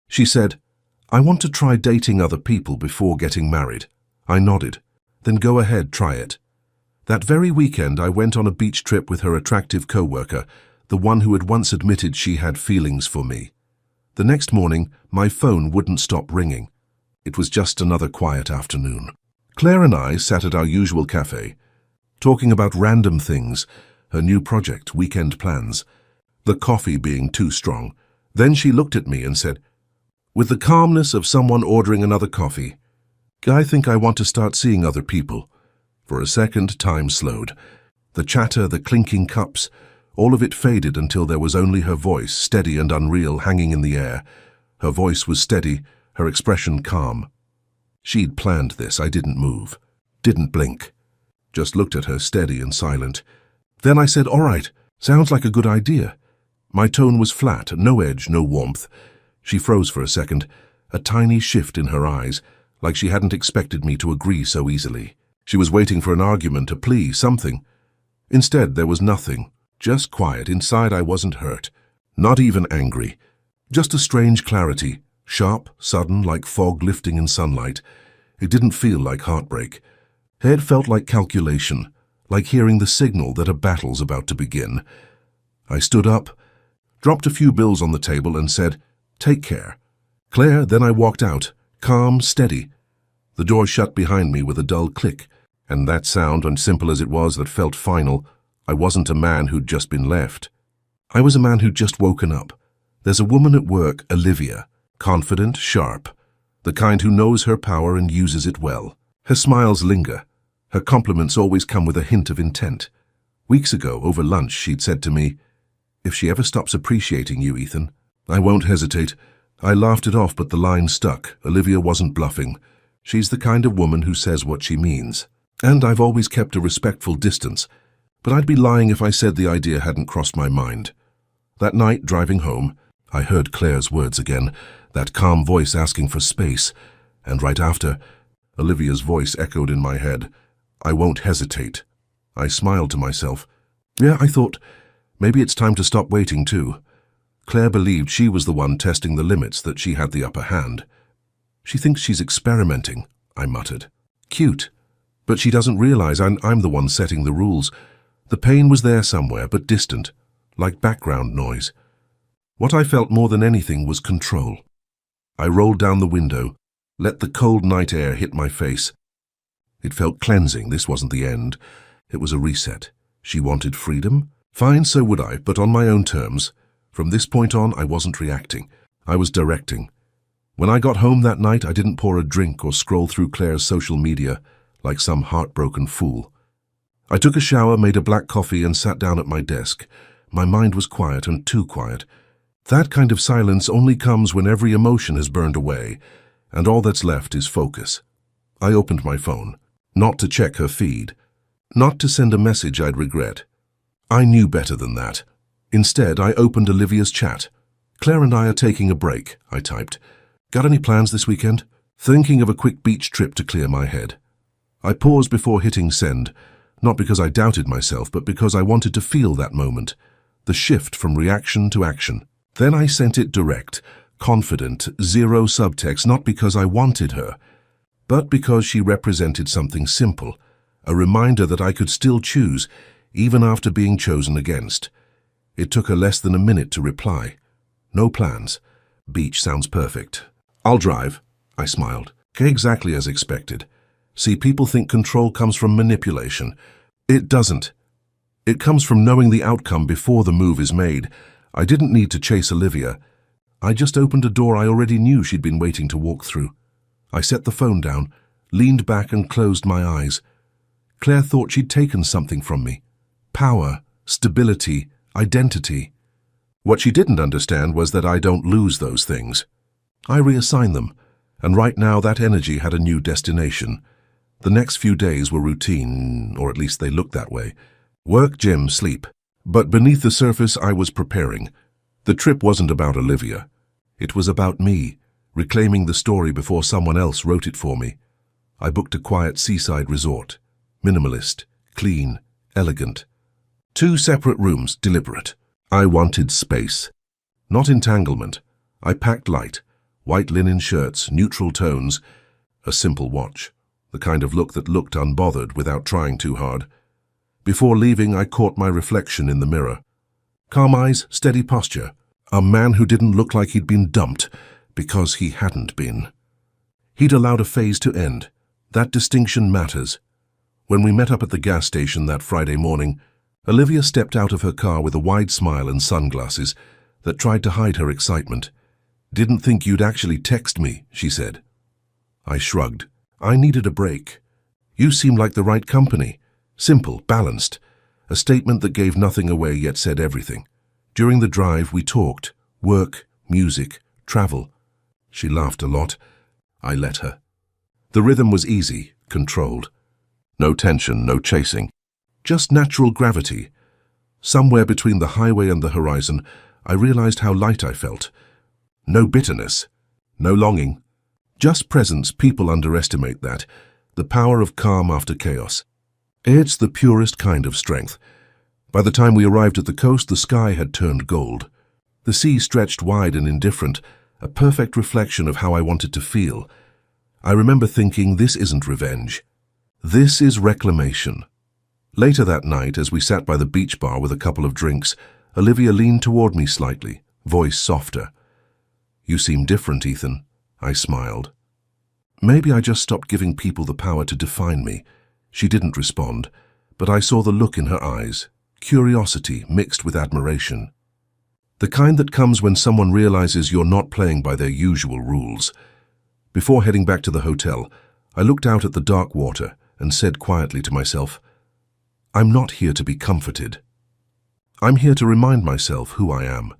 She said, "I want to try dating other people before getting married." I nodded. "Then go ahead, try it." That very weekend, I went on a beach trip with her attractive co-worker, the one who had once admitted she had feelings for me. The next morning, my phone wouldn't stop ringing. It was just another quiet afternoon. Claire and I sat at our usual cafe, talking about random things, her new project, weekend plans, the coffee being too strong. Then she looked at me and said, with the calmness of someone ordering another coffee, "I think I want to start seeing other people." For a second, time slowed. The chatter, the clinking cups, all of it faded until there was only her voice, steady and unreal, hanging in the air. Her voice was steady, her expression calm. She'd planned this. I didn't move, didn't blink, just looked at her, steady and silent. Then I said, "All right, sounds like a good idea." My tone was flat, no edge, no warmth. She froze for a second, a tiny shift in her eyes, like she hadn't expected me to agree so easily. She was waiting for an argument, a plea, something. Instead, there was nothing, just quiet. Inside, I wasn't hurt, not even angry. Just a strange clarity, sharp, sudden, like fog lifting in sunlight. It didn't feel like heartbreak. It felt like calculation, like hearing the signal that a battle's about to begin. I stood up, dropped a few bills on the table and said, "Take care, Claire." Then I walked out, calm, steady. The door shut behind me with a dull click, and that sound, and simple as it was, that felt final. I wasn't a man who'd just been left. I was a man who'd just woken up. There's a woman at work, Olivia, confident, sharp, the kind who knows her power and uses it well. Her smiles linger. Her compliments always come with a hint of intent. Weeks ago, over lunch, she'd said to me, "If she ever stops appreciating you, Ethan." I won't hesitate. I laughed it off, but the line stuck. Olivia wasn't bluffing. She's the kind of woman who says what she means. And I've always kept a respectful distance, but I'd be lying if I said the idea hadn't crossed my mind. That night, driving home, I heard Claire's words again, that calm voice asking for space, and right after, Olivia's voice echoed in my head, "I won't hesitate." I smiled to myself. Yeah, I thought, maybe it's time to stop waiting too. Claire believed she was the one testing the limits, that she had the upper hand. "She thinks she's experimenting," I muttered. "Cute. But she doesn't realize I'm the one setting the rules." The pain was there somewhere, but distant, like background noise. What I felt more than anything was control. I rolled down the window, let the cold night air hit my face. It felt cleansing. This wasn't the end. It was a reset. She wanted freedom? Fine, so would I, but on my own terms. From this point on, I wasn't reacting. I was directing. When I got home that night, I didn't pour a drink or scroll through Claire's social media like some heartbroken fool. I took a shower, made a black coffee, and sat down at my desk. My mind was quiet, and too quiet. That kind of silence only comes when every emotion has burned away, and all that's left is focus. I opened my phone, not to check her feed, not to send a message I'd regret. I knew better than that. Instead, I opened Olivia's chat. "Claire and I are taking a break," I typed. "Got any plans this weekend?" Thinking of a quick beach trip to clear my head. I paused before hitting send, not because I doubted myself, but because I wanted to feel that moment, the shift from reaction to action. Then I sent it direct, confident, zero subtext, not because I wanted her, but because she represented something simple, a reminder that I could still choose, even after being chosen against. It took her less than a minute to reply. "No plans. Beach sounds perfect. I'll drive." I smiled. Exactly as expected. See, people think control comes from manipulation. It doesn't. It comes from knowing the outcome before the move is made. I didn't need to chase Olivia. I just opened a door I already knew she'd been waiting to walk through. I set the phone down, leaned back and closed my eyes. Claire thought she'd taken something from me. Power, stability, identity. What she didn't understand was that I don't lose those things. I reassign them, and right now that energy had a new destination. The next few days were routine, or at least they looked that way. Work, gym, sleep. But beneath the surface, I was preparing. The trip wasn't about Olivia. It was about me, reclaiming the story before someone else wrote it for me. I booked a quiet seaside resort. Minimalist, clean, elegant. 2 separate rooms, deliberate. I wanted space, not entanglement. I packed light. White linen shirts, neutral tones, a simple watch, the kind of look that looked unbothered without trying too hard. Before leaving, I caught my reflection in the mirror. Calm eyes, steady posture. A man who didn't look like he'd been dumped because he hadn't been. He'd allowed a phase to end. That distinction matters. When we met up at the gas station that Friday morning, Olivia stepped out of her car with a wide smile and sunglasses that tried to hide her excitement. "Didn't think you'd actually text me," she said. I shrugged. I needed a break. You seemed like the right company. Simple, balanced. A statement that gave nothing away yet said everything. During the drive, we talked. Work, music, travel. She laughed a lot. I let her. The rhythm was easy, controlled. No tension, no chasing. Just natural gravity. Somewhere between the highway and the horizon, I realized how light I felt. No bitterness. No longing. Just presence. People underestimate that. The power of calm after chaos. It's the purest kind of strength. By the time we arrived at the coast, the sky had turned gold. The sea stretched wide and indifferent, a perfect reflection of how I wanted to feel. I remember thinking, this isn't revenge. This is reclamation. Later that night, as we sat by the beach bar with a couple of drinks, Olivia leaned toward me slightly, voice softer. "You seem different, Ethan." I smiled. Maybe I just stopped giving people the power to define me. She didn't respond, but I saw the look in her eyes, curiosity mixed with admiration. The kind that comes when someone realizes you're not playing by their usual rules. Before heading back to the hotel, I looked out at the dark water and said quietly to myself, "I'm not here to be comforted. I'm here to remind myself who I am."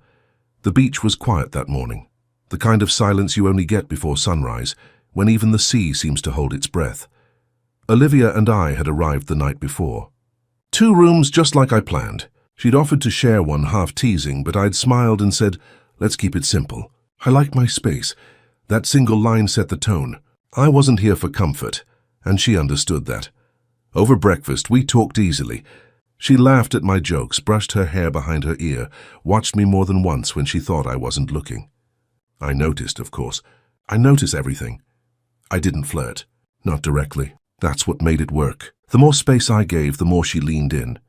The beach was quiet that morning, the kind of silence you only get before sunrise, when even the sea seems to hold its breath. Olivia and I had arrived the night before. 2 rooms just like I planned. She'd offered to share one, half teasing, but I'd smiled and said, "Let's keep it simple. I like my space." That single line set the tone. I wasn't here for comfort, and she understood that. Over breakfast, we talked easily. She laughed at my jokes, brushed her hair behind her ear, watched me more than once when she thought I wasn't looking. I noticed, of course. I notice everything. I didn't flirt. Not directly. That's what made it work. The more space I gave, the more she leaned in.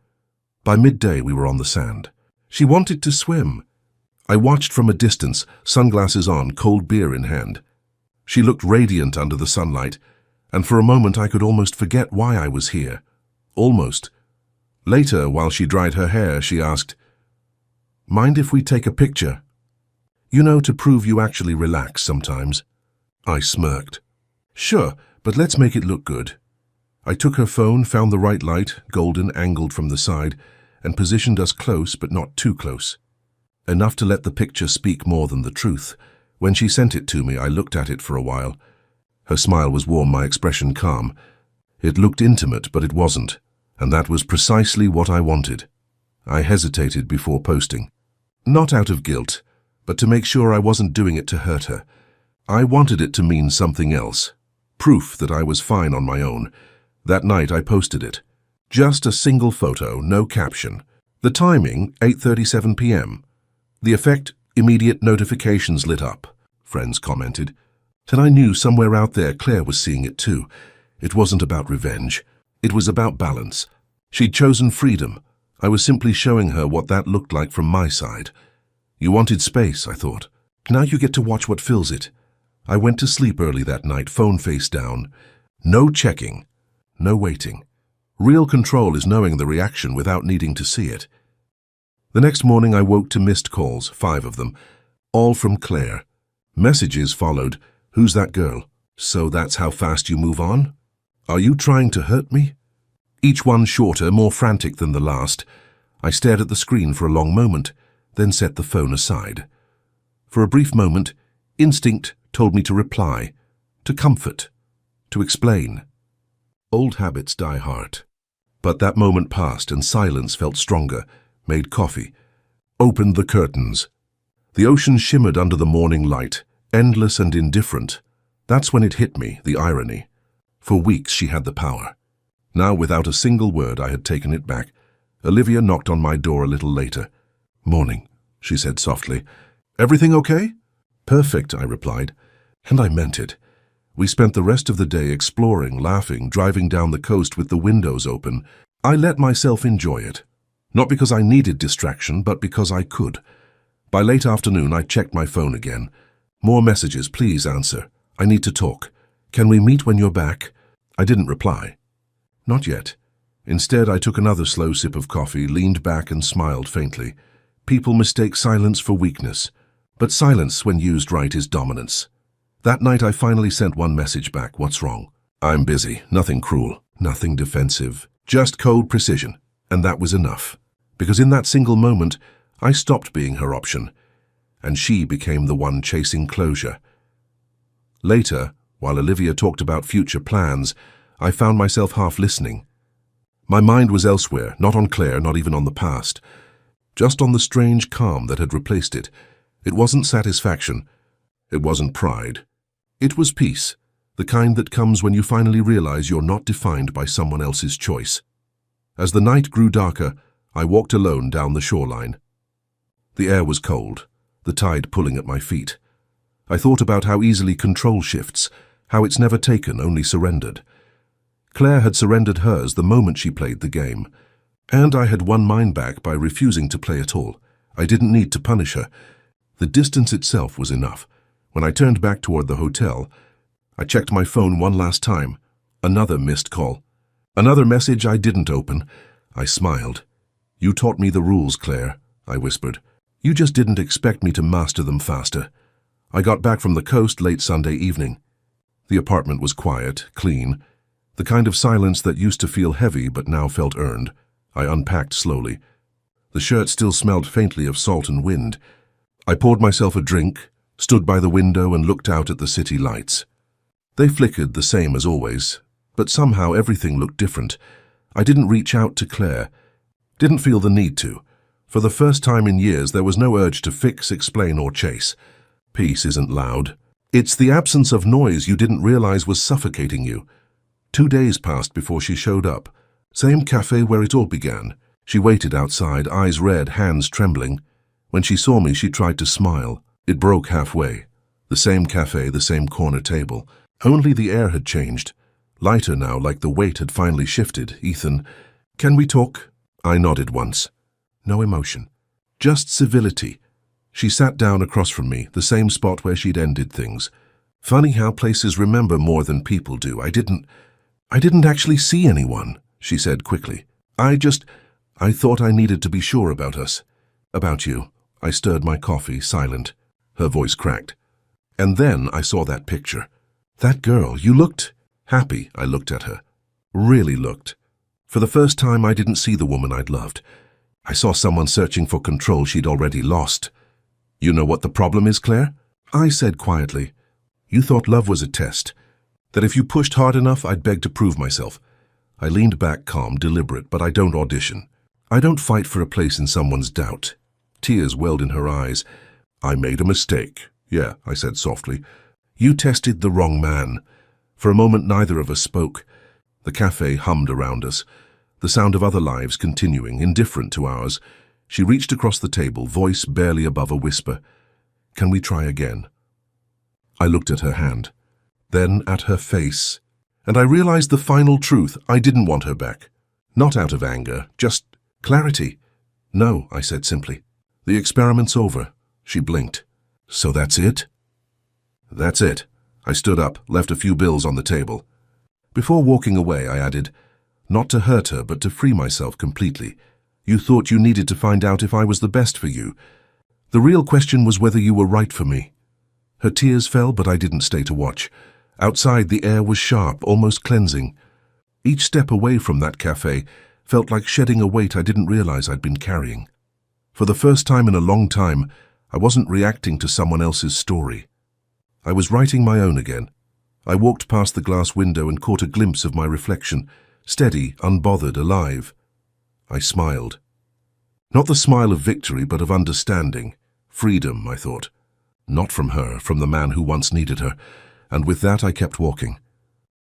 By midday, we were on the sand. She wanted to swim. I watched from a distance, sunglasses on, cold beer in hand. She looked radiant under the sunlight, and for a moment I could almost forget why I was here. Almost. Later, while she dried her hair, she asked, "Mind if we take a picture? You know, to prove you actually relax sometimes." I smirked. "Sure, but let's make it look good." I took her phone, found the right light, golden, angled from the side, and positioned us close but not too close. Enough to let the picture speak more than the truth. When she sent it to me, I looked at it for a while. Her smile was warm, my expression calm. It looked intimate, but it wasn't, and that was precisely what I wanted. I hesitated before posting. Not out of guilt, but to make sure I wasn't doing it to hurt her. I wanted it to mean something else. Proof that I was fine on my own. That night I posted it. Just a single photo, no caption. The timing, 8:37 p.m. The effect, immediate notifications lit up, friends commented. And I knew somewhere out there Claire was seeing it too. It wasn't about revenge. It was about balance. She'd chosen freedom. I was simply showing her what that looked like from my side. You wanted space, I thought. Now you get to watch what fills it. I went to sleep early that night, phone face down. No checking. No waiting. Real control is knowing the reaction without needing to see it. The next morning I woke to missed calls, 5 of them, all from Claire. Messages followed. "Who's that girl? So that's how fast you move on? Are you trying to hurt me?" Each one shorter, more frantic than the last. I stared at the screen for a long moment, then set the phone aside. For a brief moment, instinct told me to reply, to comfort, to explain. Old habits die hard. But that moment passed and silence felt stronger, made coffee, opened the curtains. The ocean shimmered under the morning light, endless and indifferent. That's when it hit me, the irony. For weeks she had the power. Now, without a single word, I had taken it back. Olivia knocked on my door a little later. "Morning," she said softly. "Everything okay?" "Perfect," I replied. And I meant it. We spent the rest of the day exploring, laughing, driving down the coast with the windows open. I let myself enjoy it. Not because I needed distraction, but because I could. By late afternoon, I checked my phone again. More messages, please answer. I need to talk. Can we meet when you're back? I didn't reply. Not yet. Instead, I took another slow sip of coffee, leaned back and smiled faintly. People mistake silence for weakness, but silence, when used right, is dominance. That night, I finally sent one message back. What's wrong? I'm busy. Nothing cruel. Nothing defensive. Just cold precision. And that was enough. Because in that single moment, I stopped being her option, and she became the one chasing closure. Later, while Olivia talked about future plans, I found myself half listening. My mind was elsewhere, not on Claire, not even on the past. Just on the strange calm that had replaced it. It wasn't satisfaction. It wasn't pride. It was peace, the kind that comes when you finally realize you're not defined by someone else's choice. As the night grew darker, I walked alone down the shoreline. The air was cold, the tide pulling at my feet. I thought about how easily control shifts, how it's never taken, only surrendered. Claire had surrendered hers the moment she played the game, and I had won mine back by refusing to play at all. I didn't need to punish her. The distance itself was enough. When I turned back toward the hotel, I checked my phone one last time. Another missed call. Another message I didn't open. I smiled. You taught me the rules, Claire, I whispered. You just didn't expect me to master them faster. I got back from the coast late Sunday evening. The apartment was quiet, clean, the kind of silence that used to feel heavy but now felt earned. I unpacked slowly. The shirt still smelled faintly of salt and wind. I poured myself a drink, stood by the window and looked out at the city lights. They flickered the same as always, but somehow everything looked different. I didn't reach out to Claire. Didn't feel the need to. For the first time in years, there was no urge to fix, explain, or chase. Peace isn't loud. It's the absence of noise you didn't realize was suffocating you. 2 days passed before she showed up. Same cafe where it all began. She waited outside, eyes red, hands trembling. When she saw me, she tried to smile. It broke halfway. The same cafe, the same corner table. Only the air had changed. Lighter now, like the weight had finally shifted. Ethan, can we talk? I nodded once. No emotion. Just civility. She sat down across from me, the same spot where she'd ended things. Funny how places remember more than people do. I didn't actually see anyone, she said quickly. I thought I needed to be sure about us. About you. I stirred my coffee, silent. Her voice cracked. And then I saw that picture. That girl, you looked happy. I looked at her. Really looked. For the first time, I didn't see the woman I'd loved. I saw someone searching for control she'd already lost. You know what the problem is, Claire? I said quietly. You thought love was a test. That if you pushed hard enough, I'd beg to prove myself. I leaned back calm, deliberate, but I don't audition. I don't fight for a place in someone's doubt. Tears welled in her eyes. I made a mistake. Yeah, I said softly. You tested the wrong man. For a moment, neither of us spoke. The cafe hummed around us, the sound of other lives continuing, indifferent to ours. She reached across the table, voice barely above a whisper. Can we try again? I looked at her hand, then at her face, and I realized the final truth. I didn't want her back. Not out of anger, just clarity. No, I said simply. The experiment's over. She blinked. So that's it? That's it. I stood up, left a few bills on the table. Before walking away, I added, not to hurt her, but to free myself completely. You thought you needed to find out if I was the best for you. The real question was whether you were right for me. Her tears fell, but I didn't stay to watch. Outside, the air was sharp, almost cleansing. Each step away from that cafe felt like shedding a weight I didn't realize I'd been carrying. For the first time in a long time, I wasn't reacting to someone else's story. I was writing my own again. I walked past the glass window and caught a glimpse of my reflection, steady, unbothered, alive. I smiled. Not the smile of victory, but of understanding. Freedom, I thought. Not from her, from the man who once needed her. And with that I kept walking.